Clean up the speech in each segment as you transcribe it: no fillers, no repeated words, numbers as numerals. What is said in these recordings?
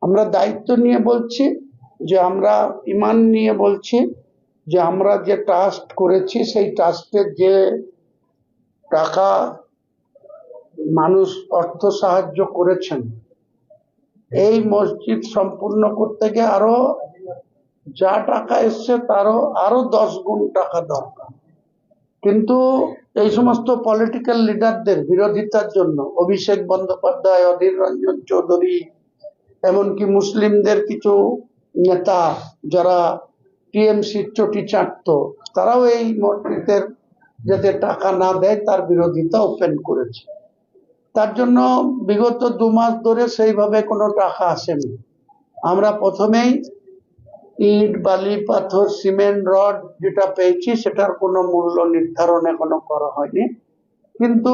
আমরা দায়িত্ব নিয়ে বলছি, যে আমরা ইমান নিয়ে বলছি, যে আমরা যে ট্রাস্ট করেছি সেই ট্রাস্টের যে টাকা মানুষ অর্থ সাহায্য করেছেন, এই মসজিদ সম্পূর্ণ করতে গিয়ে আরো যা টাকা এসছে তারও আরো 10 গুণ টাকা দরকার। কিন্তু এই সমস্ত পলিটিক্যাল লিডারদের বিরোধিতার জন্য অভিষেক বন্দ্যোপাধ্যায়, অধীর রঞ্জন চৌধুরী, এমনকি মুসলিমদের কিছু নেতা যারা টিএমসির চটি চাটত, তারাও এই মসজিদের যাতে টাকা না দেয় তার বিরোধিতা ওপেন করেছে। তার জন্য বিগত 2 মাস ধরে সেইভাবে কোনো টাকা আসেনি। আমরা প্রথমেই ইট, বালি, পাথর, সিমেন্ট, রড যেটা পেয়েছি সেটার কোনো মূল্য নির্ধারণ এখনো করা হয়নি, কিন্তু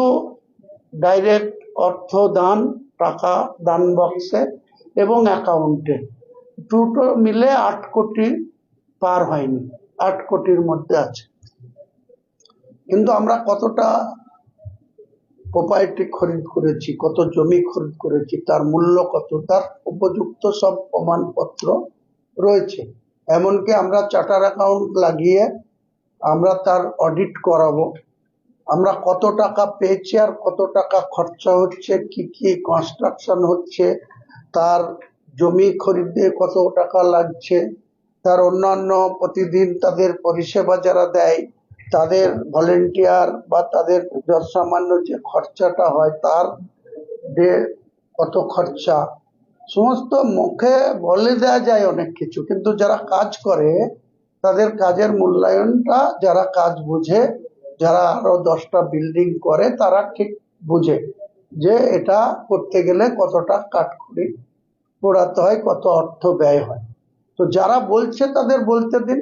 ডাইরেক্ট অর্থ দান, টাকা দান বক্সে এবং অ্যাকাউন্টে দুটো মিলে 8 কোটি পার হয়নি, 8 কোটির মধ্যে আছে। কিন্তু আমরা কতটা প্রপার্টি খরিদ করেছি, কত জমি খরিদ করেছি, তার মূল্য কত, তার উপযুক্ত সব প্রমাণপত্র রয়েছে। এমনকি আমরা চার্টার অ্যাকাউন্ট লাগিয়ে আমরা তার অডিট করাবো। আমরা কত টাকা পেয়েছি আর কত টাকা খরচা হচ্ছে, কি কি কনস্ট্রাকশন হচ্ছে, তার জমি খরিদে কত টাকা লাগছে, তার অন্যান্য প্রতিদিন তাদের পরিষেবা যারা দেয় তাদের ভলেন্টিয়ার বা তাদের সামান্য যে খরচাটা হয় তার কত খরচা, সমস্ত মুখে বলে দেওয়া যায় অনেক কিছু, কিন্তু যারা কাজ করে তাদের কাজের মূল্যায়নটা, যারা কাজ বুঝে, যারা আরো 10টা বিল্ডিং করে তারা ঠিক বুঝে যে এটা করতে গেলে কতটা কাঠখড়ি পোড়াতে হয়, কত অর্থ ব্যয় হয়। তো যারা বলছে তাদের বলতে দিন।